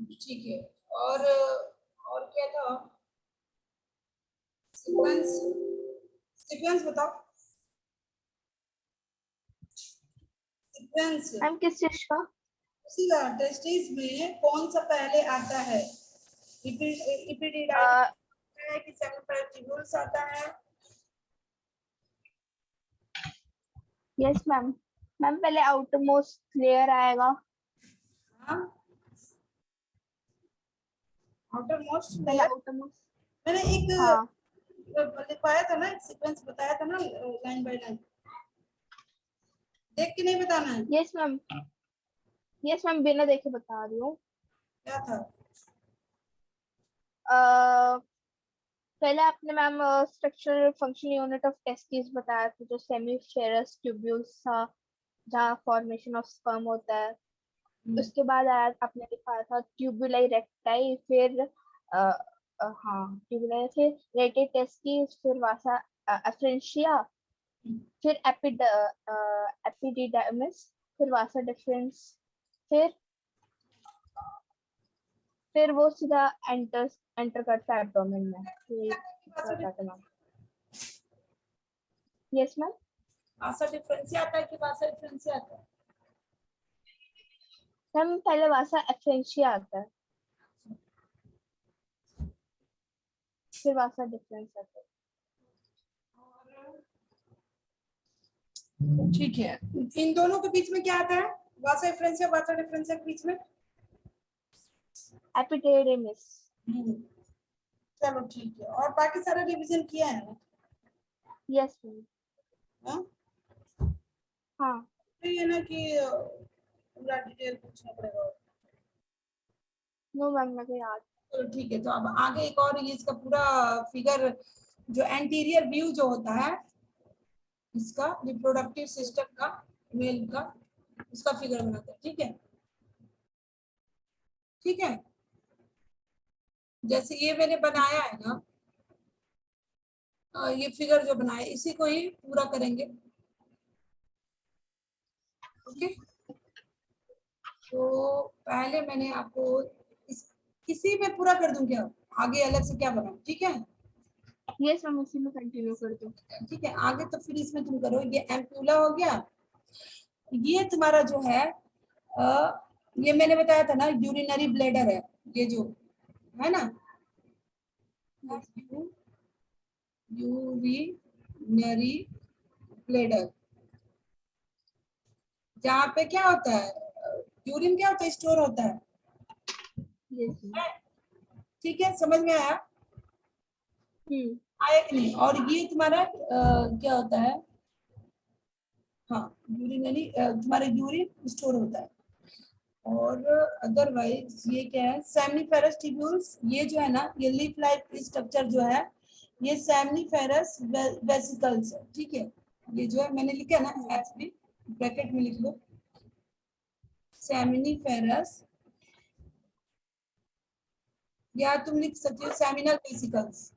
ठीक है। और क्या था? सीक्वेंस। सीक्वेंस बताओ। सीक्वेंस मैम किस चीज का? उसी का टेस्टिस में कौन सा पहले आता है? इपिडिडाइमिस है कि सेमिफेरस ट्यूब्यूल्स आता है? Yes ma'am. मैम पहले आउटरमोस्ट लेयर आएगा। हाँ, आउटर मोस्ट पहले लेयर। आउटरमोस्ट। मैंने एक हाँ लिखवाया था ना, एक सीक्वेंस बताया था ना, लाइन बाय लाइन। देख के नहीं बताना है। Yes ma'am. यस मैम बिना देखे बता रही हूँ। क्या था? पहले आपने ma'am structure function unit of testis बताया था, जो सेमीफेरस ट्यूब्यूल्स था, जहाँ फॉर्मेशन ऑफ स्पर्म होता है। उसके बाद आया आपने लिखा था ट्यूबुलाई रेक्टाई, फिर हाँ ट्यूबुलाई, फिर रेटे टेस्टिस, फिर वासा एफ्रेंशिया, फिर एपिडिडाइमिस, फिर वासा डिफरेंस, फिर फिर वो सीधा एंटर एंटर करता है एब्डोमेन में। फिर आसा बताते मैम। Yes ma'am. डिफरेंस आता है कि वासा डिफरेंस आता है? मैम पहले वासा एफ्रेंशिया आता है, फिर वासा डिफरेंस आता है। ठीक है। इन दोनों के बीच में क्या आता है? वासा डिफरेंस या वासा डिफरेंस के बीच में? एपिडिडाइमिस। चलो ठीक है। और बाकी सारा रिवीजन किया है ना? Yes ma'am. हाँ? हाँ तो ये ना कि पूरा डिटेल पूछना पड़ेगा। नो मैम मेरे को याद। चलो ठीक है। तो अब आगे एक और ये इसका पूरा फिगर, जो एंटीरियर व्यू जो होता है इसका रिप्रोडक्टिव सिस्टम का, मेल का, उसका फिगर बनाते हैं। ठीक है? ठीक है। जैसे ये मैंने बनाया है ना, ये फिगर जो बनाया इसी को ही पूरा करेंगे। ओके। तो पहले मैंने आपको इसी में पूरा कर दूं क्या? आगे अलग से क्या बनाऊं? ठीक है? यस मैम उसी में कंटिन्यू कर दो। ठीक है। आगे तो फिर इसमें तुम करो। ये एम्प्यूला हो गया। ये तुम्हारा जो है ये मैंने बताया था ना, यूरिनरी ब्लेडर है ये जो है ना, यस यूरिनरी ब्लेडर, जहाँ पे क्या होता है, यूरिन क्या होता है, स्टोर होता है। Yes ma'am. ठीक है, समझ में आया? आया कि नहीं? और ये तुम्हारा क्या होता है? हाँ, यूरिनरी, तुम्हारा यूरिन स्टोर होता है। और अदरवाइज ये क्या है, सेमनीफेरस ट्यूब्यूल्स, ये जो है ना, ये लीफ लाइक स्ट्रक्चर जो है, ये सेमनीफेरस वेसिकल्स है। ठीक है? ये जो है मैंने लिखा है ना, एस भी ब्रैकेट में लिख लो, सेमनीफेरस, या तुम लिख सकते हो सेमिनल वेसिकल्स।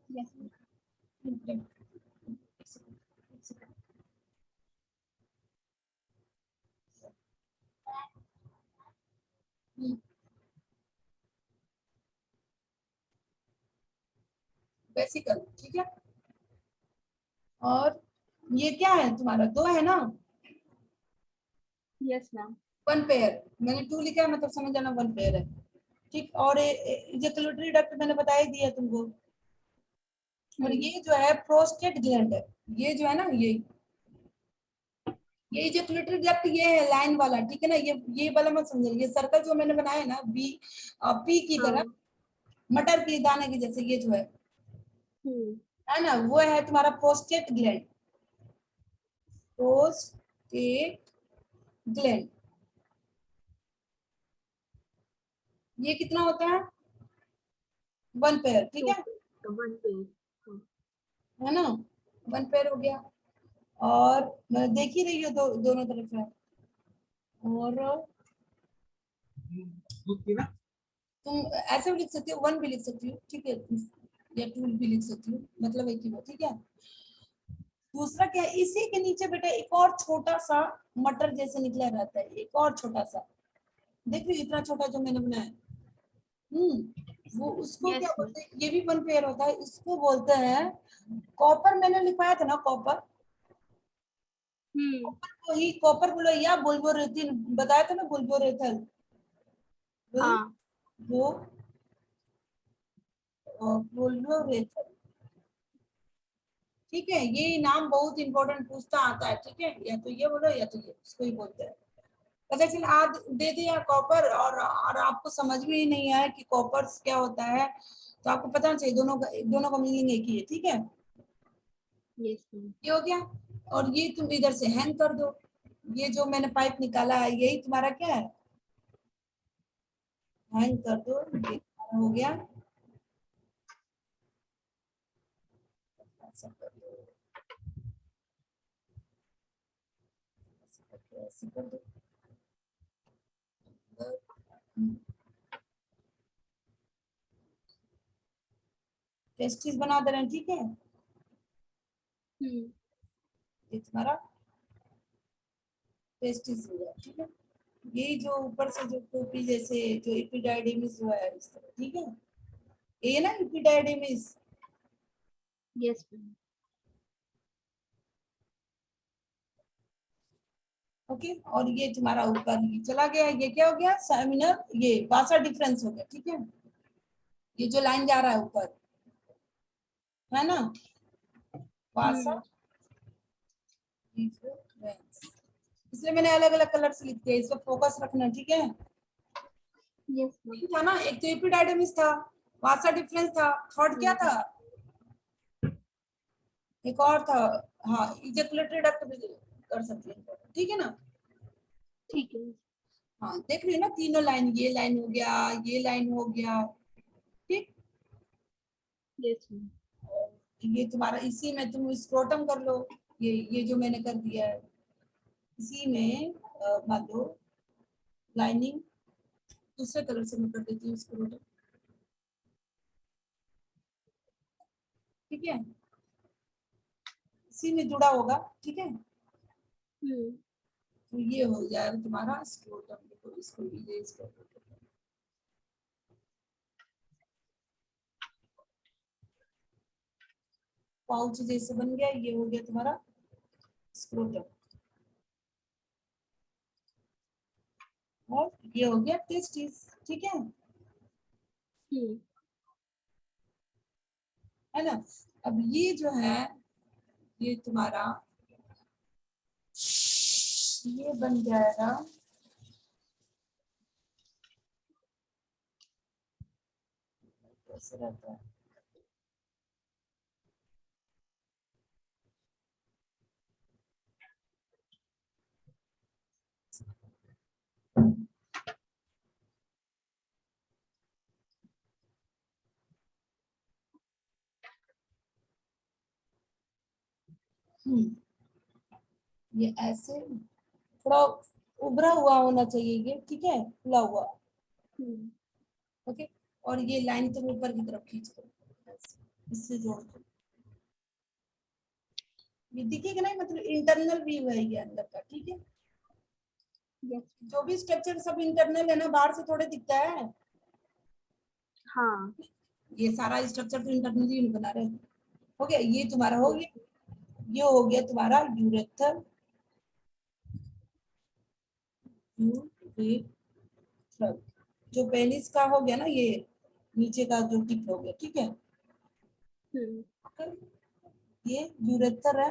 Yes vesicle. ठीक है? और ये क्या है तुम्हारा, दो है ना, यस मैम। One pair. मैंने टू लिखा है, मतलब समझ जाना वन पेयर है। ठीक। और इजैकुलेटरी डक्ट मैंने बता ही दिया तुमको। और ये जो है प्रोस्टेट ग्लैंड है, ये जो है ना, ये इजैकुलेटरी डक्ट ये है लाइन वाला। ठीक है ना? ये वाला मत समझो, ये सर्कल जो मैंने बनाया है ना, बी पी की तरह, मटर की दाने की जैसे, ये जो है ना, वो है तुम्हारा प्रोस्टेट ग्लैंड। प्रोस्टेट ग्लैंड, ये कितना होता है? One pair. ठीक है? One page. है ना? वन पेयर हो गया। और देख ही रही हो, दोनों तरफ है। और तुम ऐसे भी लिख सकती हो, वन भी लिख सकती हो। ठीक है? या टू भी लिख सकती हो, मतलब एक ही बात। ठीक है? दूसरा क्या है, इसी के नीचे बेटा एक और छोटा सा मटर जैसे निकला रहता है, एक और छोटा सा। देख रही हो इतना छोटा जो मैंने बनाया है? वो उसको Yes, क्या ma'am. बोलते हैं, ये भी वन पेयर होता है, इसको बोलते हैं कॉपर। मैंने लिखवाया था ना कॉपर, Hmm. वही कॉपर बोलो या बुल्बोरेथिन, बताया था ना बुल्बोरेथल, हाँ. वो बुल्बोरेथल। ठीक है, ये नाम बहुत इंपॉर्टेंट पूछता आता है, ठीक है, या तो ये बोलो या तो ये, इसको ही बोलते हैं। पता चल आज दे दिया कॉपर, और आपको समझ में ही नहीं आया कि कॉपर क्या होता है, तो आपको पता चाहिए दोनों का मीनिंग एक ही है, ठीक है। Yes, ma'am. ये हो गया, और ये तुम इधर से हैंग कर दो। ये जो मैंने पाइप निकाला है यही तुम्हारा क्या है, हैंग कर दो, ये तुम्हारा हो गया। ऐसा कर दो, ऐसे कर दो। टेस्टीज बना दे रहे हैं, ठीक है। Hmm. ये तुम्हारा टेस्टीज हो गया, ठीक है। यही जो ऊपर से जो टोपी जैसे जो एपिडाइडिमिस हुआ है इस तरह, ठीक है, ये ना एपिडाइडिमिस। Yes, ma'am. ओके, और ये तुम्हारा ऊपर ये चला गया, ये क्या हो गया सेमिनर, ये वासा डिफरेंस हो गया, ठीक है। ये जो लाइन जा रहा है ऊपर, है ना, वासा Hmm. डिफरेंस, इसलिए मैंने अलग अलग कलर से लिख दिया, इस पर फोकस रखना, ठीक है। Yes, ma'am. था ना, एक तो एपिडाइडिमिस था, वासा डिफरेंस था, थर्ड क्या Hmm. था, एक और था, हाँ इजैकुलेटरी डक्ट भी कर सकते हैं, ठीक है ना। ठीक है. हाँ देख रही हो ना, तीनों लाइन, ये लाइन हो गया, ये लाइन हो गया, ठीक। Yes, ma'am. ये तुम्हारा इसी में तुम स्क्रोटम कर लो, ये जो मैंने कर दिया है इसी में मान लो लाइनिंग दूसरे कलर से मैं कर देती हूँ स्क्रोटम, ठीक है, इसी में जुड़ा होगा, ठीक है। Hmm. तो ये हो जाएगा तुम्हारा स्क्रोटम, देखो इसको इरेज कर दो, पाउच जैसे बन गया, ये हो गया तुम्हारा स्क्रोटम, और ये हो गया टेस्टिस, ठीक है। Hmm. है ना, अब ये जो है ये तुम्हारा ये बन जाएगा, कैसे रहता है, ये ऐसे थोड़ा उभरा हुआ होना चाहिए ये, ठीक है, खुला हुआ, Hmm. ओके। और ये लाइन तुम ऊपर की तरफ खींच दो, ऐसे, इससे जोड़ दो, ये दिखेगा नहीं, मतलब इंटरनल व्यू है ये अंदर का, ठीक है। Yes. जो भी स्ट्रक्चर सब इंटरनल है ना, बाहर से थोड़े दिखता है, हाँ. ये सारा स्ट्रक्चर तो इंटरनली बना रहे हैं। हो गया, ये तुम्हारा हो Yes. गया, ये हो गया तुम्हारा यूरेथर, यूरेथर जो पेनिस का हो गया ना, ये नीचे का जो टिप हो गया, ठीक है। Hmm. ये यूरेथर है,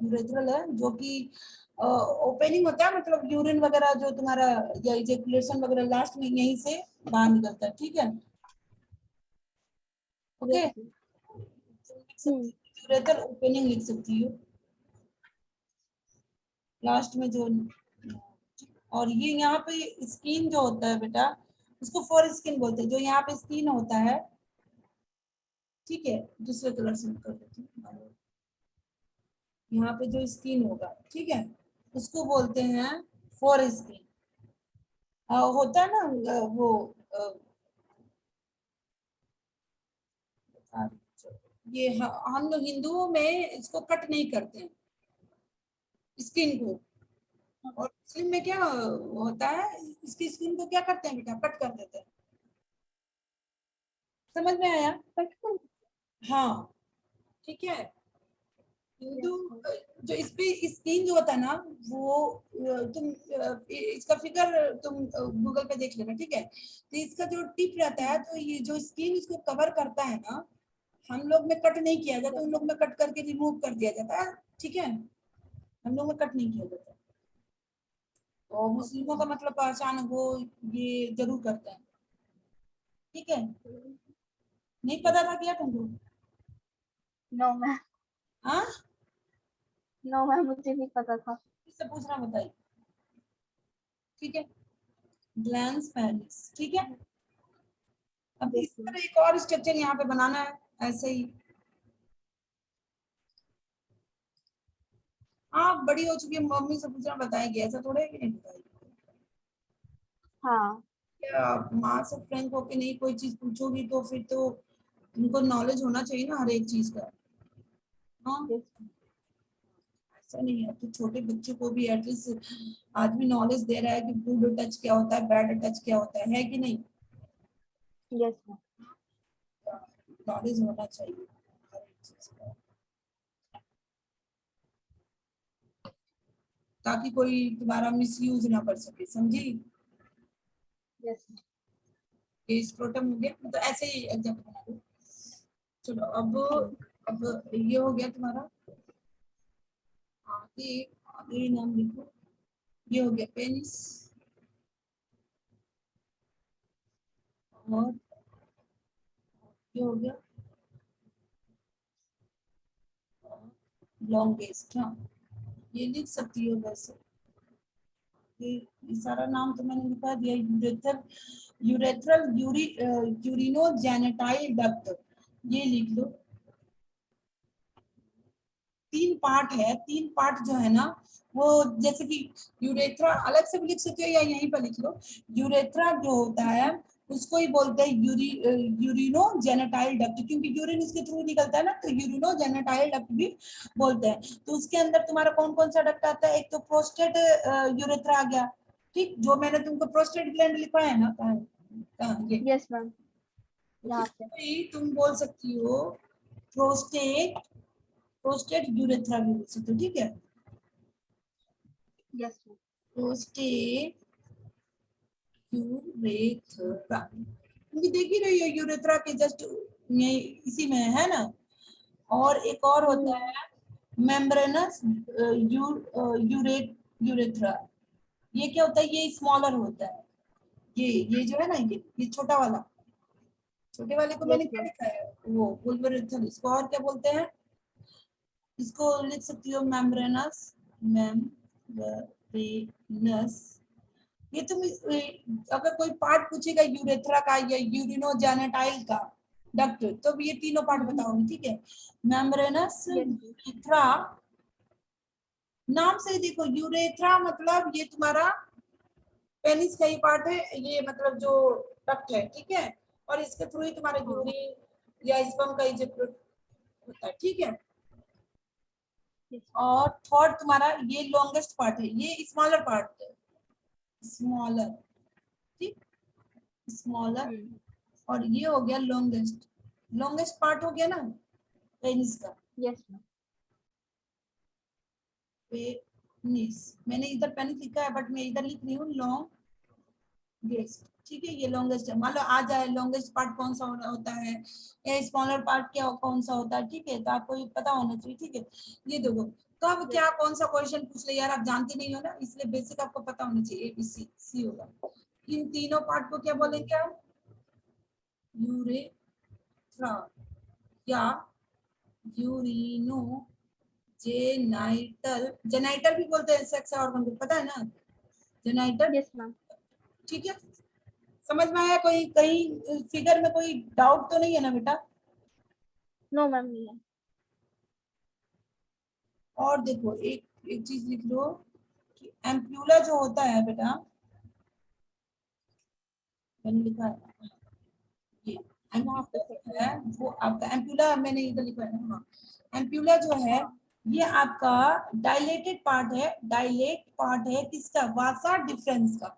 यूरेथ्रल है, जो कि ओपनिंग होता है, मतलब यूरिन वगैरह जो तुम्हारा या इजैकुलेशन वगैरह लास्ट में यहीं से बाहर निकलता है, ठीक है, okay. Yes, ma'am. Hmm. Ureter opening लिख सकती हो लास्ट में जो, और ये यहाँ पे स्किन जो होता है बेटा, उसको फोर स्किन बोलते हैं, जो यहाँ पे स्किन होता है, ठीक है, दूसरे कलर से मैं कर देती हूँ, यहाँ पे जो स्किन होगा, ठीक है, उसको बोलते हैं फोर स्किन। होता है ना वो ये हम लोग हिंदुओं में इसको कट नहीं करते हैं स्किन को, और मुस्लिम में क्या होता है, इसकी स्किन को क्या करते हैं बेटा, कट कर देते हैं, समझ में आया? Second. हाँ ठीक है। हिंदू जो इस पे स्क्रीन जो होता है ना वो तुम इसका फिगर तुम गूगल पे देख लेना, ठीक है। तो इसका जो टिप रहता है, तो ये जो स्क्रीन इसको कवर करता है ना, हम लोग में कट नहीं किया जाता, उन लोग में कट करके रिमूव कर दिया जाता है, ठीक है। हम लोग में कट नहीं किया जाता। तो मुस्लिमों का मतलब पहचान वो ये जरूर करते हैं, ठीक है। नहीं पता था क्या तुमको? No मैम, हाँ, no मैम, मुझे नहीं पता था। इससे पूछना बताइए, ठीक है। ग्लैंस पेनिस, ठीक है। अब इस तरह एक और स्ट्रक्चर यहाँ पे बनाना है ऐसे ही। आप बड़ी हो चुकी है, मम्मी से पूछना बताएगी, ऐसा थोड़ा है कि नहीं बताएगी। हाँ, क्या आप माँ से फ्रेंक होके नहीं कोई चीज पूछोगी तो फिर तो तुमको नॉलेज होना चाहिए ना हर एक चीज का। हाँ, yes, ऐसा नहीं है तो छोटे बच्चों को भी एटलीस्ट आदमी नॉलेज दे रहा है कि गुड टच क्या होता है, बैड टच क्या होता है कि नहीं। yes मैम, नॉलेज होना चाहिए हर एक चीज का, ताकि कोई तुम्हारा मिसयूज ना कर सके, समझी। yes ma'am. ये स्क्रोटम हो गया, मतलब ऐसे ही एग्जाम्पल बना दो। चलो अब ये हो गया तुम्हारा। आगे आगे नाम लिखो। ये हो गया पेनिस, और ये हो गया लॉन्गेस्ट। हाँ, ये लिख सकती हो वैसे। ये सारा नाम तो मैंने लिखा दिया। यूरेथ्रल यूरिनोजेनेटाइल डक्ट, ये लिख लो। 3 पार्ट है, 3 पार्ट जो है ना वो, जैसे कि यूरेथ्रा अलग से भी लिख सकते हो या यहीं पर लिख लो। यूरेथ्रा जो होता है उसको ही बोलते हैं यूरिनो जेनेटाइल डक्ट, क्योंकि यूरिन इसके थ्रू निकलता है ना, तो यूरिनो जेनेटाइल डक्ट भी बोलते हैं। तो उसके अंदर तुम्हारा कौन कौन सा डक्ट आता है? एक तो प्रोस्टेट यूरेथ्रा आ गया, ठीक, जो मैंने तुमको प्रोस्टेट ग्लैंड लिखा है ना, कहाँ ये, yes मैम, तो यहाँ पे। इसको ही तुम बोल सकती हो प्रोस्टेट, प्रोस्टेट यूरेथ्रा भी बोल सकते हो, ठीक है। yes मैम, प्रोस्टेट यूरेथ्रा, क्योंकि देख ही रही हो यूरेथ्रा के जस्ट में इसी में है ना। और एक और होता है मेम्ब्रेनस यूरेथ्रा। ये क्या होता है? ये स्मॉलर होता है। ये जो है ना, ये छोटा वाला, छोटे वाले को मैंने yes क्या मैम, लिखा है, वो वुल्वरेथ्रल। इसको और क्या बोलते हैं? इसको लिख सकती हो मेम्ब्रेनस, मेम्ब्रेनस। ये तुम अगर कोई पार्ट पूछेगा यूरेथ्रा का या यूरिनोजेनेटाइल का डक्ट, तो ये तीनों पार्ट बताओगे, ठीक है। मेम्ब्रेनस yes मैम, यूरेथ्रा, नाम से ही देखो, यूरेथ्रा मतलब ये तुम्हारा पेनिस का ही पार्ट है, ये मतलब जो डक्ट है, ठीक है। और इसके थ्रू ही तुम्हारे हाँ, यूरिन या स्पर्म का इजेक्ट होता है, ठीक है। yes, और थर्ड तुम्हारा ये लॉन्गेस्ट पार्ट है, ये स्मॉलर पार्ट है, स्मॉलर, ठीक, स्मॉलर। और ये हो गया लॉन्गेस्ट, लॉन्गेस्ट पार्ट हो गया ना पेनिस का, yes मैम, पेनिस। मैंने इधर पेनिस लिखा है बट मैं इधर लिख रही हूँ लॉन्गेस्ट, ठीक है। ये लॉन्गेस्ट है, मान लो आ जाए लॉन्गेस्ट पार्ट कौन सा होता है या स्मॉलर पार्ट क्या कौन सा होता है, ठीक है। तो आपको ये पता होना चाहिए, ठीक है। ये देखो, कब क्या कौन सा क्वेश्चन पूछ ले यार, आप जानते नहीं हो ना, इसलिए बेसिक आपको पता होना चाहिए। ABC सी होगा। इन तीनों पार्ट को क्या बोलेंगे आप? यूरेथ्रा या यूरिनो जेनाइटल, जेनाइटल भी बोलते हैं सेक्स ऑर्गन को, पता है ना, जेनाइटल, yes मैम। ठीक है। समझ में आया? कोई कहीं फिगर में कोई डाउट तो नहीं है ना बेटा? नो मैम, नहीं है। और देखो एक एक चीज लिख लो कि एम्प्यूला जो होता है बेटा, मैंने लिखा है ये यहाँ पे एम्प्यूला से, जो है वो आपका एम्प्यूला, मैंने इधर लिखा है ना, हाँ। एम्प्यूला जो है हाँ, ये आपका डायलेटेड पार्ट है, डायलेट पार्ट है किसका? वासा डिफरेंस का।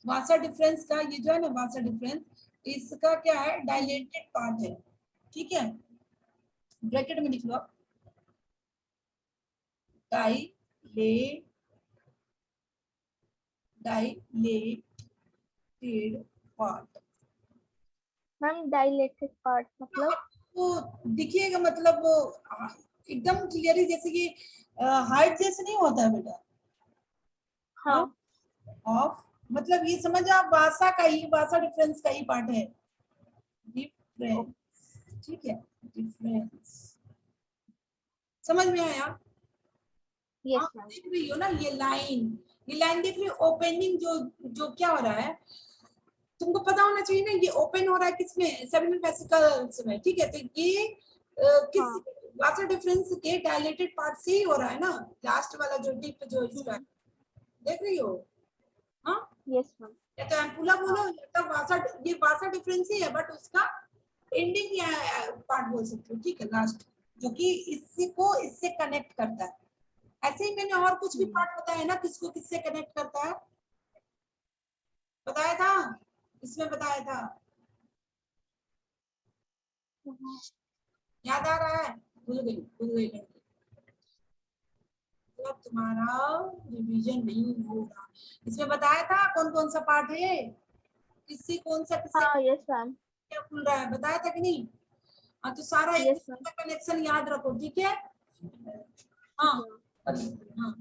वासा डिफरेंस का ये जो है ना, वासा डिफरेंस, इसका क्या है, डायलेटेड पार्ट है, ठीक है, ब्रैकेट में लिख लो आप, dilated part. Ma'am dilated part मतलब वो दिखिएगा, मतलब एकदम क्लियरली, जैसे कि हार्ट जैसे नहीं होता है बेटा। हाँ ऑफ मतलब ये समझ आप, भाषा का ही, भाषा डिफरेंस का ही पार्ट है, डिफरेंस, ठीक है, डिफरेंस, समझ में आया? यस आप मैम देख रही हो ना ये लाइन देख रही हो, ओपनिंग जो जो क्या हो रहा है, तुमको पता होना चाहिए ना, ये ओपन हो रहा है किसमें, सेमिनल वेसिकल्स में, ठीक है, तो ये किस हाँ वाटर डिफरेंस के डायलेटेड पार्ट से ही हो रहा है ना, लास्ट वाला जो डिप जो इसका देख रही हो, हाँ, यस मैम या तो एम्पुला बोलो या तो वासा, ये वासा डिफरेंस ही है, बट उसका एंडिंग या पार्ट बोल सकते हो, ठीक है, लास्ट, जो कि इससे को इससे कनेक्ट करता है। ऐसे ही मैंने और कुछ भी पार्ट बताया ना, किसको किससे कनेक्ट करता है, बताया था, इसमें बताया था, याद आ रहा है? भूल गई लड़की, मतलब तुम्हारा रिवीजन नहीं होगा। इसमें बताया था कौन कौन सा पार्ट है, किससे कौन सा किससे हाँ यस मैम क्या खुल रहा है, बताया था कि नहीं? हाँ, तो सारा एक यस मैम दूसरे का कनेक्शन याद रखो, ठीक है, हाँ हाँ,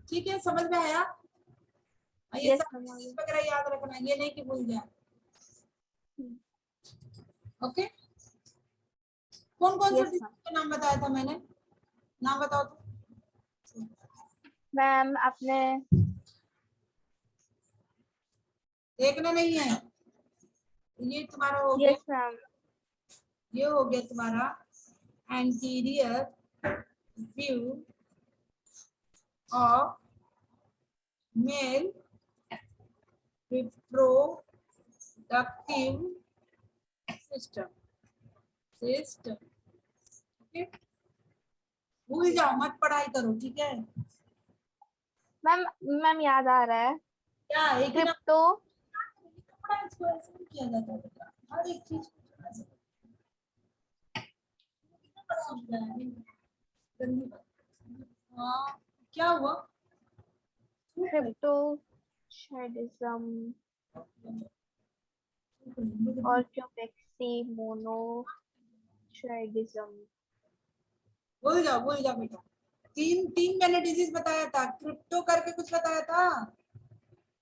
ठीक है, समझ में आया? हाँ, ये यस सब मैम चीज वगैरह याद रखना, ये नहीं कि भूल जाए, ओके। कौन कौन सा यस डिजीज मैम का नाम बताया था मैंने, नाम बताओ तो। मैम आपने देखना नहीं है, ये तुम्हारा हो गया, यस मैम ये हो गया तुम्हारा anterior view of male reproductive system, okay, भूल जाओ मत, पढ़ाई करो, ठीक है, मैम मैम याद आ रहा है क्या एक ही नाम क्रिप्टो पढ़ा, इसको ऐसे नहीं किया जाता बेटा, हर एक चीज को ऐसे कितना बड़ा होता है, गंदी बात। हाँ, क्या हुआ? क्रिप्टो शेडिज्म ऑर्थोपेक्सी मोनोशेडिज्म भूल जाओ बेटा, तीन तीन मैंने डिजीज बताया था, क्रिप्टो करके कुछ बताया था,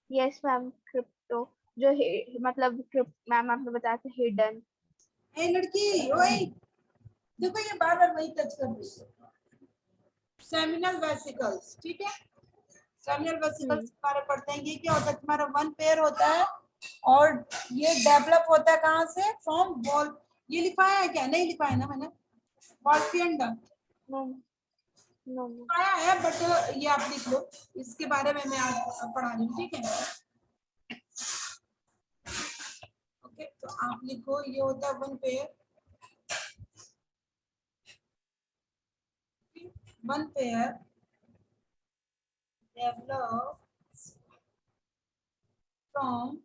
यस मैम क्रिप्टो जो मतलब मैम आपने बताया था हिडन ए लड़की ओए, देखो ये बार बार वही टच कर रही है, सेमिनल वेसिकल्स, ठीक है, सेमिनल वेसिकल्स के बारे में पढ़ते हैं, ये क्या होता है, तुम्हारा वन पेयर होता है, और ये डेवलप होता है कहाँ से, फ्रॉम वॉल, ये लिखवाया है क्या, नहीं लिखवाया ना मैंने, वॉल्फियन डक्ट नो नो आया है, बट ये आप लिख लो, इसके बारे में मैं आज पढ़ा रही हूँ, ठीक है, ओके, तो आप लिखो, ये होता है one pair, one pair develops from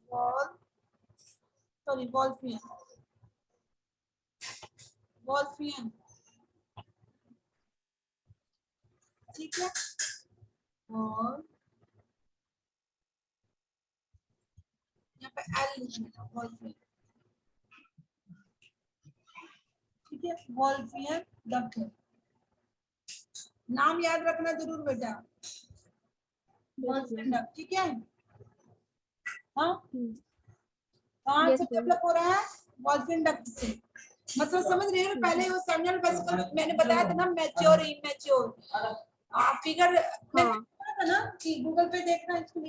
wall, sorry, Wolffian, ठीक है, और यहाँ पे एल लिखना, वॉल्फियन, ठीक है, वॉल्फियन डक्ट है, नाम याद रखना जरूर बेटा, वॉल्फियन डक्ट, ठीक है, हाँ, कहाँ से यस मैम डेवलप हो रहा है, वॉल्फियन डक्ट से, मतलब समझ रहे हो, पहले वो सेमिनल वेसिकल मैंने बताया था ना, मैच्योर इमैच्योर, फिगर मैं हाँ बताया था ना कि गूगल पे देखना, इसको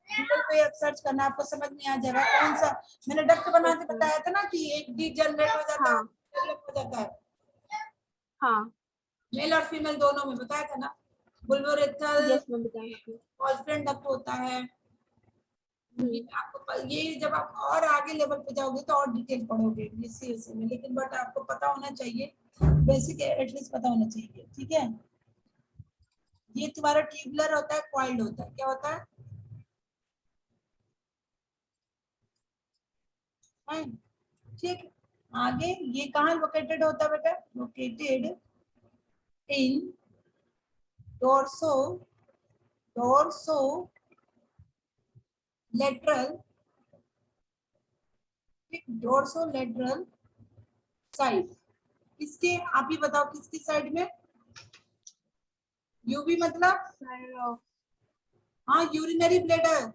गूगल पे सर्च करना, आपको समझ में आ जाएगा कौन सा, मैंने डक्ट बना के बताया था ना कि एक डीजनरेट हो जाता है, हाँ डेवलप हो जाता है, हाँ मेल और फीमेल दोनों में बताया था ना, बुल्बोरेथल यस मैम बताया आपने वॉल्फियन डक्ट होता है, ये आपको ये जब आप और आगे लेवल पे जाओगे तो और डिटेल पढ़ोगे बीसीएस में, लेकिन बट आपको पता होना चाहिए, बेसिक एटलीस्ट पता होना चाहिए, ठीक है, ये तुम्हारा ट्यूबुलर होता है, कॉइल्ड होता है, क्या होता है, हाँ, ठीक। आगे ये कहाँ लोकेटेड होता है बेटा? Located in dorso dorso lateral, dorso lateral side. किसके, आप ही बताओ किसकी साइड में? यूवी मतलब? Side of हाँ, यूरिनरी ब्लैडर।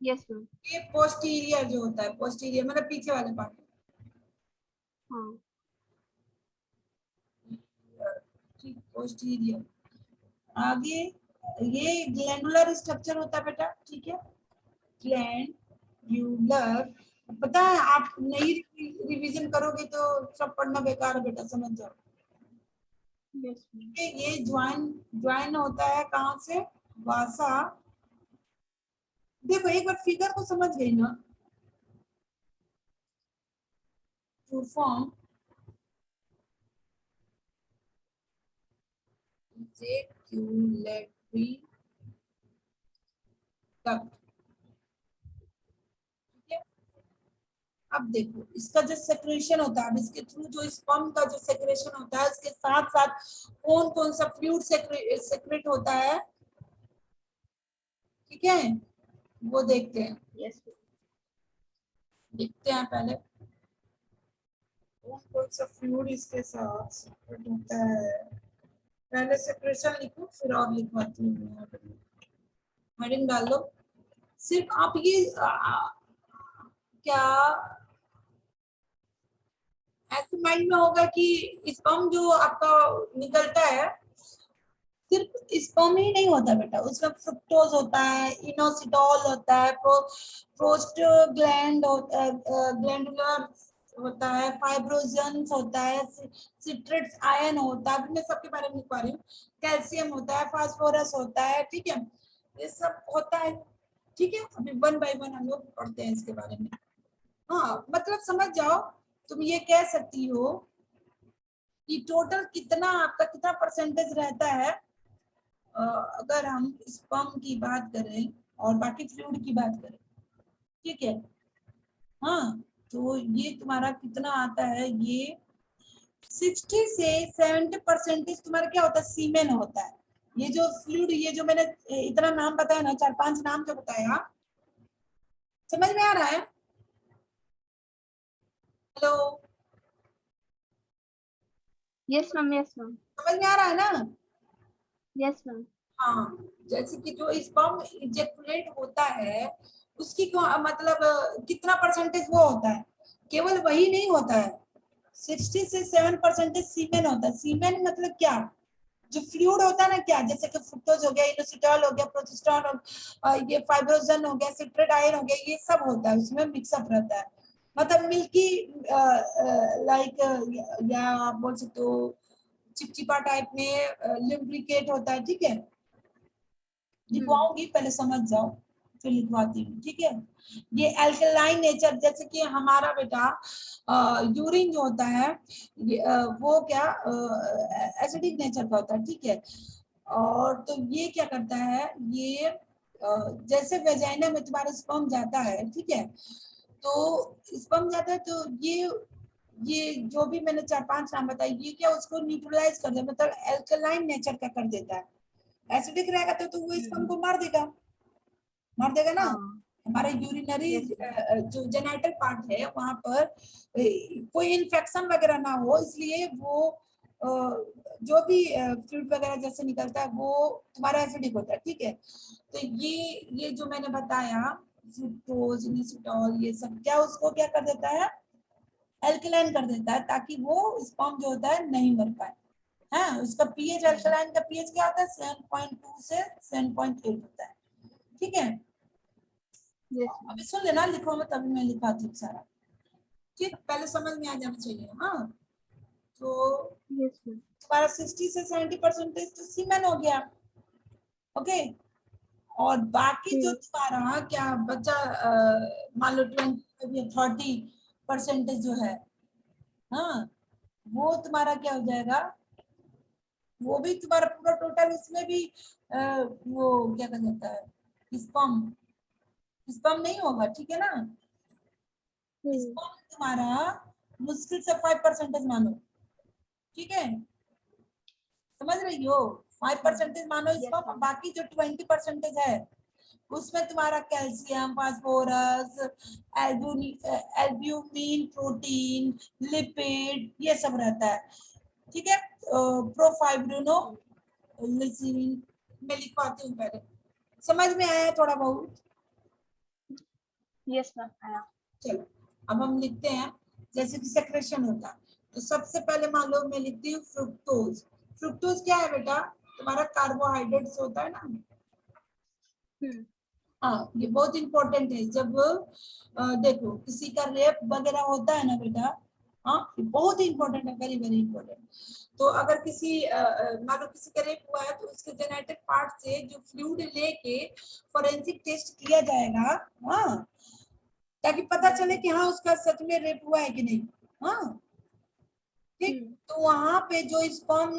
yes ma'am. ये पोस्टीरियर जो होता है, पोस्टीरियर मतलब पीछे वाले पार्ट। हाँ ठीक, पोस्टीरियर। आगे ये ग्लैंडुलर स्ट्रक्चर होता है बेटा, ठीक है, ग्लैंडुलर। पता है, आप नहीं रिवीजन करोगे तो सब पढ़ना बेकार है बेटा, समझ जाओ। yes ma'am. ये ज्वाइन ज्वाइन होता है कहाँ से? वासा। देखो एक बार फिगर को समझ गई ना, टू फॉर्म जेक्यूलेटरी डक्ट। ठीक है, अब देखो इसका जो सेक्रेशन होता है, अब इसके थ्रू जो स्पर्म का जो सेक्रेशन होता है, इसके साथ साथ कौन कौन सा फ्लूइड सेक्रेट होता है, ठीक है, वो देखते हैं। Yes ma'am. देखते हैं पहले कौन कौन सा फ्लूइड इसके साथ सेक्रेट होता है। पहले सेक्रेशन लिखो, फिर और लिखवाती हूँ। हेडिंग डाल दो। सिर्फ आप ये क्या ऐसे माइंड में होगा कि स्पर्म जो आपका निकलता है, सिर्फ स्पर्म ही नहीं होता बेटा, उसमें फ्रुक्टोज होता है, इनोसिटॉल होता है, प्रोस्टाग्लैंड होता है, ग्लैंडुलर होता है, फाइब्रोजन्स होता है, सिट्रेट्स आयन होता है, अभी मैं सबके बारे में लिखवा रही हूँ, कैल्शियम होता है, फास्फोरस होता है, ठीक है, ये सब होता है। ठीक है, अभी वन बाय वन हम लोग पढ़ते हैं इसके बारे में। हाँ, मतलब समझ जाओ, तुम ये कह सकती हो कि टोटल कितना आपका कितना परसेंटेज रहता है, अगर हम स्पर्म की बात करें और बाकी फ्लूइड की बात करें, ठीक है। हाँ, तो ये तुम्हारा कितना आता है, ये 60 से 70% तुम्हारा क्या होता है, सीमेन होता है। ये जो फ्लूइड, ये जो मैंने इतना नाम बताया ना, 4-5 नाम जो बताया, समझ में आ रहा है? Hello, Yes ma'am. Yes ma'am. समझ में आ रहा है ना? Yes ma'am. हाँ, जैसे कि जो स्पर्म इजेकुलेट होता है, उसकी मतलब कितना परसेंटेज वो होता है, केवल वही नहीं होता है, 60 से 7% सीमेन होता है। सीमेन मतलब क्या, जो फ्लूइड होता है ना, क्या जैसे कि फ्रुक्टोज हो गया, इनोसिटॉल हो गया, प्रोजेस्टेरोन ये फाइब्रोजन हो गया, सिट्रेट आयन हो गया, ये सब होता है, उसमें मिक्सअप रहता है, मतलब मिल्की लाइक, या आप बोल सकते हो चिपचिपा टाइप में लिम्ब्रिकेट होता है, ठीक है। लिखवाऊंगी, पहले समझ जाओ फिर लिखवाती हूँ, ठीक है। ये अल्कलाइन नेचर, जैसे कि हमारा बेटा यूरिन जो होता है, वो क्या एसिडिक नेचर का होता है, ठीक है। और तो ये क्या करता है, ये जैसे वेजाइना में तुम्हारा स्पर्म जाता है, ठीक है, तो स्पर्म जाता है, तो ये जो भी मैंने 4-5 नाम बताए, ये क्या उसको न्यूट्रलाइज कर देता, मतलब अल्कलाइन नेचर का कर देता है। एसिडिक रहेगा तो वो स्पर्म को मार देगा ना। हाँ हमारे यूरिनरी yes ma'am. जो जेनाइटल पार्ट है वहां पर कोई इन्फेक्शन वगैरह ना हो, इसलिए वो जो भी फ्लूइड वगैरह जैसे निकलता है वो तुम्हारा एसिडिक होता है, ठीक है। तो ये जो मैंने बताया, फ्रुक्टोज, इनोसिटॉल, ये सब क्या उसको क्या कर देता है, एल्कलाइन कर देता है, ताकि वो स्पर्म जो होता है नहीं मर पाए। हाँ, उसका पीएच, अल्कलाइन का पीएच क्या होता है, 7.2 से 7.8 होता है, ठीक है। Yes ma'am. अभी सुन लेना, लिखो मैं तभी मैं लिखाती हूँ सारा, ठीक, पहले समझ में आ जाना चाहिए। हाँ, तो Yes ma'am. तुम्हारा 60 से 70% तो सीमेन हो गया, ओके। और बाकी जो तुम्हारा क्या बचा, मान लो 20-30% जो है, हाँ, वो तुम्हारा क्या हो जाएगा, वो भी तुम्हारा पूरा टोटल, इसमें भी वो क्या कहा जाता है, स्पर्म, स्पर्म नहीं होगा, ठीक है ना। इसको तुम्हारा मुश्किल से 5% मानो, ठीक है, समझ रही हो, 5% मानो इसको, Yes, ma'am. बाकी जो 20% है उसमें तुम्हारा calcium, phosphorus, albumin, protein, lipid, ये सब रहता है, ठीक है, प्रोफाइब्रिनो लिसिन, मैं लिखवाती हूँ पहले, समझ में आया थोड़ा बहुत? Yes, ma'am. आया. चलो अब हम लिखते हैं, जैसे कि सेक्रेशन होता है, तो सबसे पहले मान लो मैं लिखती हूँ फ्रुक्टोज। फ्रुक्टोज क्या है बेटा? तुम्हारा कार्बोहाइड्रेट्स होता है ना। हाँ, ये बहुत इंपॉर्टेंट है। जब देखो किसी का रेप वगैरह होता है ना बेटा, हाँ, ये बहुत ही इंपॉर्टेंट है, वेरी वेरी इंपॉर्टेंट। तो अगर किसी मान लो किसी का रेप हुआ है, तो उसके जेनेटिक पार्ट से जो फ्लूइड लेके फोरेंसिक टेस्ट किया जाएगा, हाँ, ताकि पता चले कि हाँ उसका सच में रेप हुआ है कि नहीं, हाँ, ठीक। तो वहां पे जो स्पर्म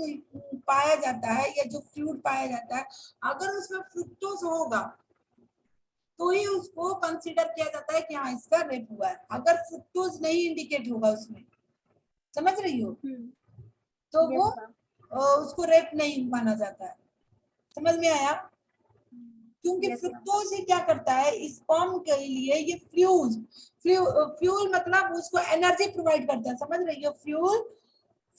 पाया जाता है या जो फ्लूइड पाया जाता है, अगर उसमें फ्रुक्टोज होगा तो ही उसको कंसीडर किया जाता है कि हाँ इसका रेप हुआ है। अगर फ्रुक्टोज नहीं इंडिकेट होगा उसमें, समझ रही हो, तो वो उसको रेप नहीं माना जाता है। समझ में आया? क्योंकि फ्रुक्टोज ही क्या करता है, स्पर्म के लिए ये फ्यूल मतलब उसको एनर्जी प्रोवाइड करता है, समझ रही हो, फ्यूल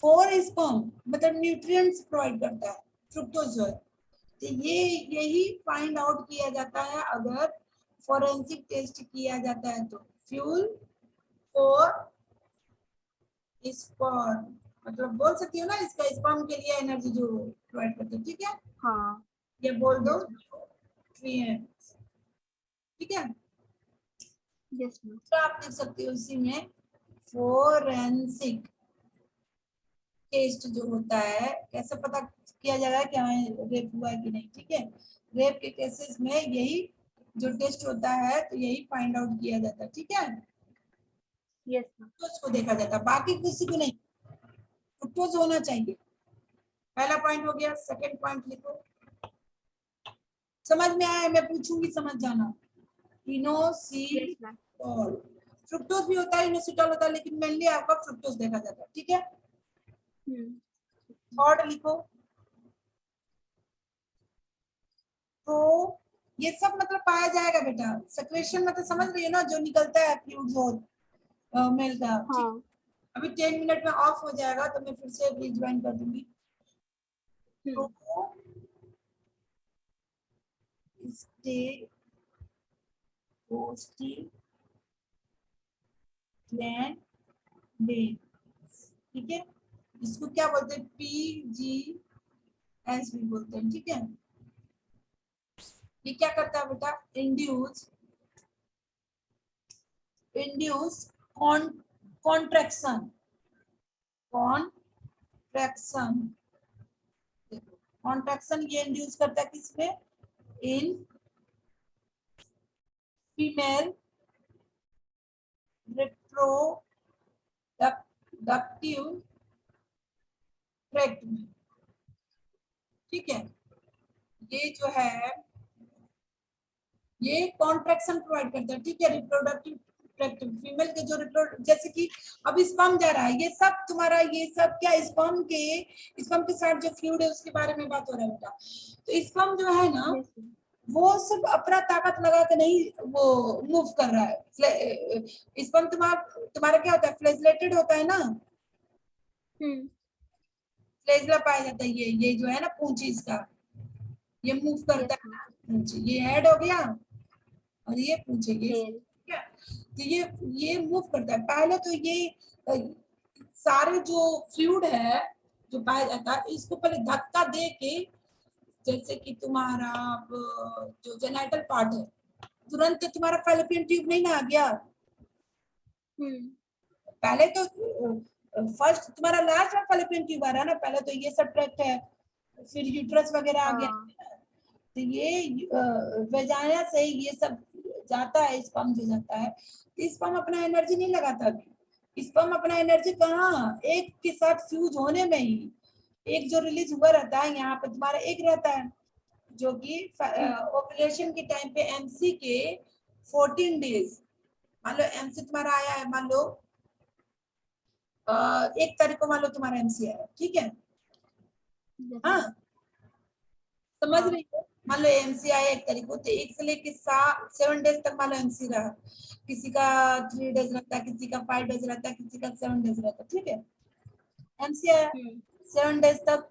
फॉर स्पर्म मतलब न्यूट्रिएंट्स प्रोवाइड करता है फ्रुक्टोज जो है। तो ये यही फाइंड आउट किया जाता है अगर फोरेंसिक टेस्ट किया जाता है, तो फ्यूल फॉर स्पर्म मतलब बोल सकती हो ना, इसका स्पर्म के लिए एनर्जी जो प्रोवाइड करता है, ठीक है, हाँ. ये बोल दो न्यूट्रिएंट्स, ठीक है। Yes, ma'am. तो आप देख सकते हो इसी में फोरेंसिक टेस्ट जो होता है, कैसे पता किया जाएगा कि हाँ रेप हुआ है कि नहीं, ठीक है। रेप के केसेस में यही जो टेस्ट होता है, तो यही फाइंड आउट किया जाता है, ठीक है। Yes, ma'am. तो उसको देखा जाता है, बाकी किसी को नहीं, फ्रुक्टोज होना चाहिए। पहला पॉइंट हो गया। सेकंड पॉइंट लिखो, समझ में आया? मैं पूछूंगी, समझ जाना। Yes, ma'am. इनोसिटॉल, फ्रुक्टोज भी होता है, इनोसिटॉल होता है, लेकिन मेनली आपका फ्रुक्टोज देखा जाता है, ठीक है। थर्ड लिखो, तो ये सब मतलब पाया जाएगा बेटा। सेक्रेशन मतलब समझ रही हो ना, जो निकलता है फ्लूइड जो मेल का, ठीक। हाँ. अभी 10 मिनट में ऑफ हो जाएगा, तो मैं फिर से रिज्वाइन कर दूंगी। तो स्टे पोस्टिव ग्लैंड बेन, ठीक है, इसको क्या बोलते हैं, PGS भी बोलते हैं, ठीक है। ये क्या करता है बेटा, इंड्यूस कॉन्ट्रैक्शन, कॉन्ट्रैक्शन ये इंड्यूस करता है किसमें, इन फीमेल रिप्रोडक्टिव ट्रैक्ट में, ठीक है। ये जो है ये कॉन्ट्रैक्शन प्रोवाइड करता है, ठीक है, रिप्रोडक्टिव ट्रैक्ट फीमेल के जो जैसे कि अब स्पर्म जा रहा है, ये सब तुम्हारा, ये सब क्या स्पर्म के साथ जो फ्लूइड है उसके बारे में बात हो रहा है बेटा। तो स्पर्म जो है ना, वो सब अपना ताकत लगा के नहीं वो मूव कर रहा है। स्पर्म तुम्हारा क्या होता है, फ्लैजेलेटेड होता है ना, फ्लैजेला पाया जाता है, ये जो है ना पूंछ इसका, ये मूव करता है पूंछ, ये हेड हो गया और ये पूंछ, ये ठीक है। तो ये मूव करता है। पहले तो ये सारे जो फ्लूइड है जो पाया जाता है, इसको पहले धक्का दे के, जैसे कि तुम्हारा जो जेनाइटल पार्ट है, तुरंत तुम्हारा फैलोपियन ट्यूब नहीं ना आ गया, पहले तो फर्स्ट तुम्हारा लास्ट में फैलोपियन ट्यूब आ रहा है ना, पहले तो ये सब ट्रैक्ट है, फिर यूट्रस वगैरह आ गया, तो ये वेजाइना से ये सब जाता है, स्पर्म जो जाता है, तो स्पर्म अपना एनर्जी नहीं लगाता अभी। स्पर्म अपना एनर्जी कहाँ, एक के साथ फ्यूज होने में ही, एक जो रिलीज हुआ रहता है यहाँ पे तुम्हारा एक रहता है, जो कि ओवुलेशन के टाइम पे एमसी के 14 डेज मान लो एमसी तुम्हारा आया है, मान लो 1 तारीख को मान लो तुम्हारा एमसी आया, ठीक है। yes, हाँ, समझ हाँ, रही हो। मान लो एमसी आया 1 तारीख को, तो 1 से लेके 7 डेज तक मान लो एमसी रहा। किसी का 3 डेज रहता है, किसी का 5 डेज रहता है, किसी का 7 डेज रहता है, ठीक है। एमसी आया, 7 डेज तक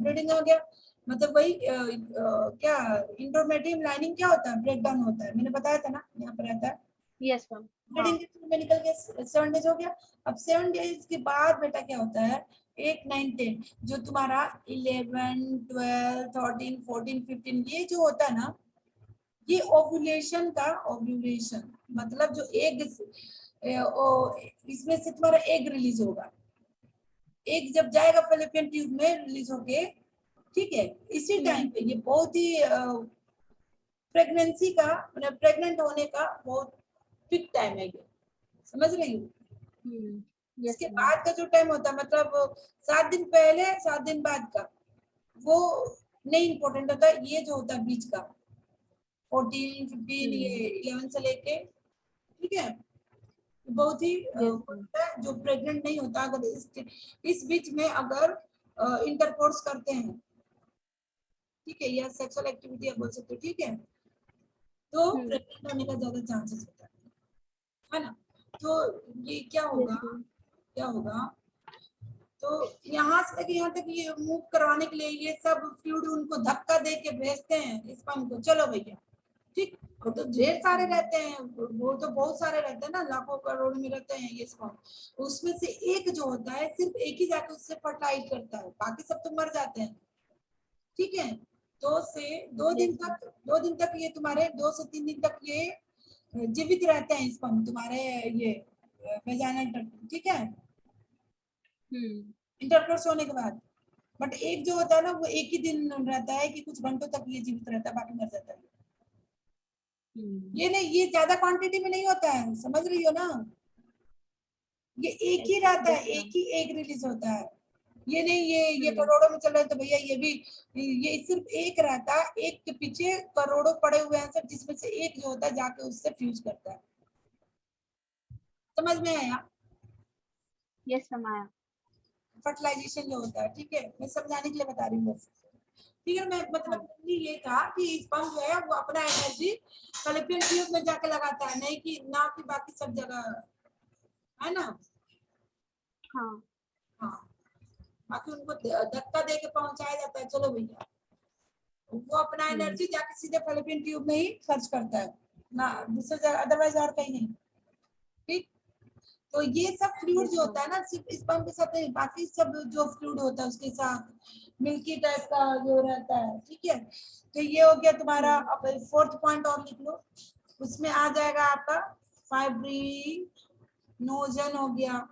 ब्लीडिंग हो गया, मतलब वही क्या इंडोमेट्रियम लाइनिंग क्या होता है, ब्रेक डाउन होता है, मैंने बताया था ना, यहाँ पर रहता है। yes मैम, हाँ, ब्लीडिंग के थ्रू में निकल गया, 7 डेज हो गया। अब 7 डेज के बाद बेटा क्या होता है, 8, 9, 10 जो तुम्हारा 11, 12, 13, 14, 15 ये जो होता है ना, ये ओव्यूलेशन का, ओव्यूलेशन मतलब जो एग, इसमें से तुम्हारा एग रिलीज होगा। एग जब जाएगा फैलोपियन ट्यूब में रिलीज होके, ठीक है, इसी टाइम पे ये बहुत ही प्रेगनेंसी का, मतलब प्रेग्नेंट होने का बहुत पिक टाइम है ये, समझ रही हूँ। yes इसके मैम, बाद का जो टाइम होता है, मतलब 7 दिन पहले 7 दिन बाद का, वो नहीं इम्पोर्टेंट होता है, ये जो होता है बीच का 14, 15, ये 11 से लेके, ठीक है, बहुत ही yes मैम, होता है जो प्रेग्नेंट नहीं होता, अगर इस बीच में अगर इंटरकोर्स करते हैं, ठीक है, या सेक्सुअल एक्टिविटी आप बोल सकते हो, ठीक है, तो प्रेग्नेंट होने का ज्यादा चांसेस होता है ना। तो ये क्या होगा, yes मैम, क्या होगा, तो यहाँ से लेके यहाँ तक ये मूव करवाने के लिए ये सब फ्लूइड उनको धक्का दे के भेजते हैं स्पर्म को, चलो भैया, ठीक। वो तो ढेर सारे रहते हैं, वो तो बहुत सारे रहते हैं ना, लाखों करोड़ में रहते हैं ये स्पर्म। उसमें से एक जो होता है सिर्फ एक ही जाके उससे फर्टिलाइज करता है, बाकी सब तो मर जाते हैं, ठीक है। 2 से 2 दिन yes मैम, तक, 2 दिन तक ये तुम्हारे 2 से 3 दिन तक ये जीवित रहते हैं स्पर्म तुम्हारे, ये वेजाइनल, ठीक है, इंटरकोर्स होने के बाद। बट एक जो होता है ना, वो एक ही दिन रहता है कि कुछ घंटों तक ये जीवित रहता है, बाकी मर जाता है। ये नहीं, ये ज्यादा क्वांटिटी में नहीं होता है, समझ रही हो ना। ये एक ही रहता है, yes एक मैम, ही एग रिलीज होता है। ये नहीं ये करोड़ों में चल रहा है तो भैया ये भी, ये सिर्फ एक रहता है, एक के पीछे करोड़ों पड़े हुए हैं सब, जिसमें से एक जो होता है जाके उससे फ्यूज करता है। समझ में आया। yes मैम आया, फर्टिलाइजेशन जो होता है, ठीक है, मैं समझाने के लिए बता रही हूँ बस, ठीक है। मैं मतलब हाँ, ये था कि स्पर्म जो है वो अपना एनर्जी फैलोपियन ट्यूब में जाके लगाता है, नहीं कि ना कि बाकी सब जगह, है ना। हाँ, हाँ, बाकी उनको धक्का दे के पहुंचाया जाता है, चलो भैया, वो अपना एनर्जी जाके सीधे फैलोपियन ट्यूब में ही खर्च करता है ना, दूसरे जगह अदरवाइज और कहीं नहीं, ठीक। तो ये सब फ्लूइड yes जो होता मैम, है ना, सिर्फ स्पर्म के साथ नहीं, बाकी सब जो फ्लूइड होता है उसके साथ मिल्की टाइप का जो रहता है, ठीक है। तो ये हो गया तुम्हारा। अब 4th पॉइंट और लिख लो, उसमें आ जाएगा आपका फाइब्रिनोजन हो गया,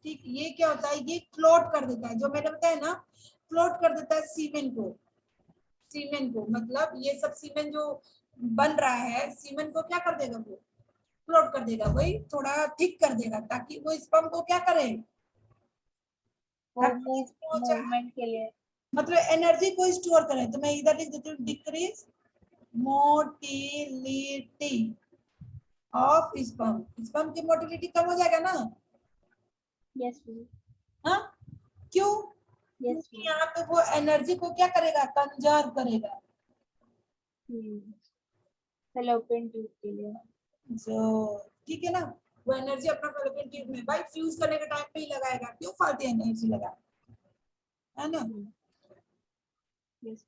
ठीक। ये क्या होता है, ये क्लोट कर देता है, जो मैंने बताया ना, क्लोट कर देता है सीमेन को, सीमेन को मतलब ये सब सीमेन जो बन रहा है, सीमेन को क्या कर देगा, वो क्लोट कर देगा, वही थोड़ा थिक कर देगा, ताकि वो स्पर्म को क्या करे, वो मूवमेंट के लिए, मतलब एनर्जी को स्टोर करे। तो मैं इधर लिख देती हूँ, decrease motility of sperm, sperm की मोटिलिटी कम हो जाएगा ना। yes मैम, हाँ, क्यों, yes क्योंकि मैम, यहाँ पे वो एनर्जी को क्या करेगा, कंजर्व करेगा। फैलोपियन ट्यूब के लिए, जो ठीक है ना, वो एनर्जी अपना फैलोपियन ट्यूब में भाई फ्यूज करने के टाइम पे ही लगाएगा, क्यों फालतू एनर्जी लगा, है ना। yes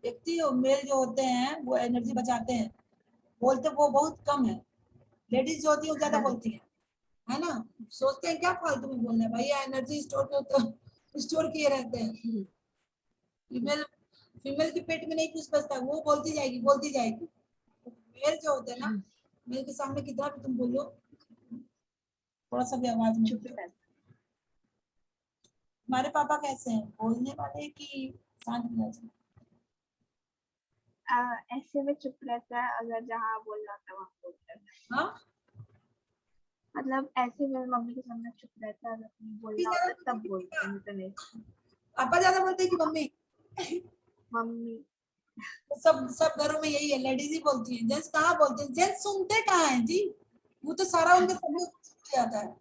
देखती हो मेल जो होते हैं वो एनर्जी बचाते हैं, बोलते वो बहुत कम है, लेडीज जो होती है वो ज्यादा बोलती है ना। सोचते हैं क्या फालतू में बोलना है भैया, एनर्जी स्टोर तो स्टोर किए रहते हैं। फीमेल, फीमेल के पेट में नहीं कुछ बचता, वो बोलती जाएगी बोलती जाएगी। मेल जो होते हैं ना, मेल के सामने कितना भी तुम बोलो, थोड़ा सा भी आवाज नहीं चुप होती। रहता, हमारे पापा कैसे हैं, बोलने वाले कि शांत मिजाज हैं? ऐसे में चुप रहता है, अगर जहाँ बोलना होता है वहाँ बोलता है, हाँ, मतलब ऐसे में मम्मी के सामने चुप रहता है, अगर कहीं भी बोलना ज्यादा होता है बोलते तब कि बोलता पापा, है, नहीं तो नहीं। पापा ज्यादा बोलते हैं कि मम्मी। मम्मी, सब सब घरों में यही है, लेडीज ही बोलती है, जेंट्स कहाँ बोलते हैं, जेंट्स सुनते कहाँ हैं जी, वो तो सारा उनके समूह जाता है।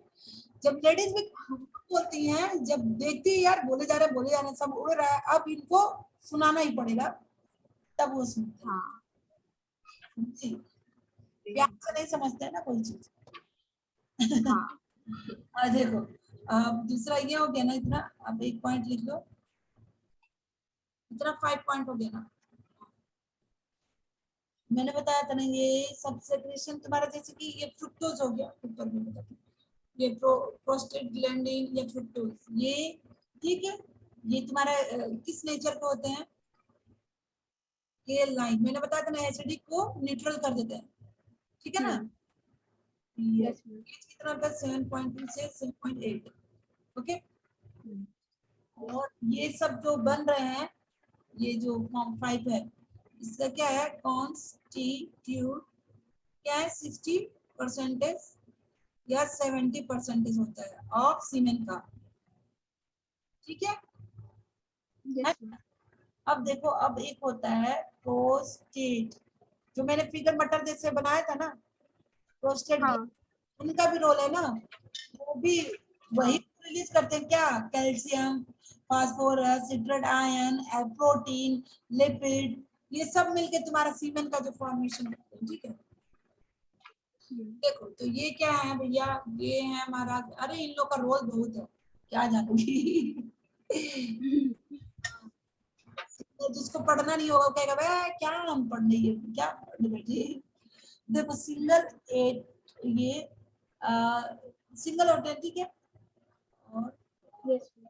जब लेडीज भी बोलती हैं, जब देखती है यार बोले जा रहे सब उड़ रहा है, अब इनको सुनाना ही पड़ेगा, तब वो सुनते हैं। हाँ जी, प्यार से नहीं समझते हैं ना कोई चीज। हाँ और देखो, अब दूसरा ये हो गया ना इतना, अब एक पॉइंट लिख लो, इतना 5 पॉइंट हो गया ना। मैंने बताया था ना ये सब सेक्रेशन तुम्हारा, जैसे कि ये फ्रुक्टोज हो गया, ऊपर में बताती हूँ, ये प्रोस्टेग्लैंडिन या फ्रुक्टोज, ये ठीक है, ये तुम्हारा किस नेचर के होते हैं, केल लाइन, मैंने बताया था ना एसिडिक को न्यूट्रल कर देते हैं, ठीक है ना। ये यस मैम। कितना होता है 7.2 से 7.8, ओके। और ये सब जो बन रहे हैं, ये जो फॉर्म 5 है, इसका क्या है, कॉन्स्टिट्यूट क्या है, 60% या 70% होता है ऑफ सीमेन का, ठीक है। Yes ma'am. अब देखो, अब एक होता है प्रोस्टेट, जो मैंने फिगर मटर जैसे बनाया था ना, प्रोस्टेट, हाँ उनका भी रोल है ना, वो भी वही हाँ रिलीज करते हैं क्या, calcium, phosphorus, citrate ion, protein, lipid, ये सब मिलके तुम्हारा सीमेन का जो फॉर्मेशन करते हैं, ठीक है। देखो तो ये क्या है भैया, ये है हमारा, अरे इन लोग का रोल बहुत है, क्या जानूंगी। तो जिसको पढ़ना नहीं होगा वो कहेगा भाई क्या हम पढ़ने, ये क्या पढ़ने बैठे। देखो सिंगल एट, ये सिंगल होते हैं, ठीक है। और यस मैम।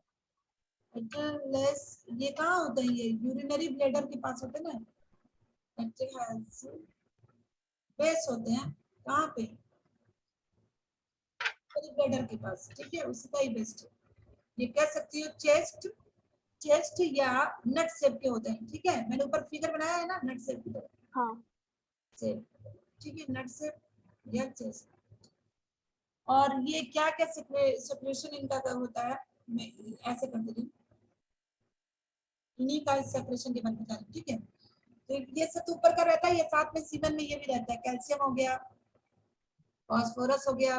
लेस, ये कहाँ होते हैं, ये यूरिनरी ब्लैडर के पास होते हैं ना, बेस होते हैं कहाँ पे, ब्लैडर के पास, ठीक है, उसका ही बेस्ट है। ये कह सकती हो चेस्ट, चेस्ट या नट शेप के होते हैं, ठीक है, मैंने ऊपर फिगर बनाया है ना नट शेप की तरह, हाँ शेप, ठीक है, नट शेप या चेस्ट। और ये क्या क्या सेपरेशन इनका का होता है, मैं ऐसे कर देती हूँ, इन्हीं का सेपरेशन के बारे में बता रही हूँ, ठीक है। तो ये सब तो ऊपर का रहता है, ये साथ में सीमन में ये भी रहता है, कैल्शियम हो गया, फास्फोरस हो गया,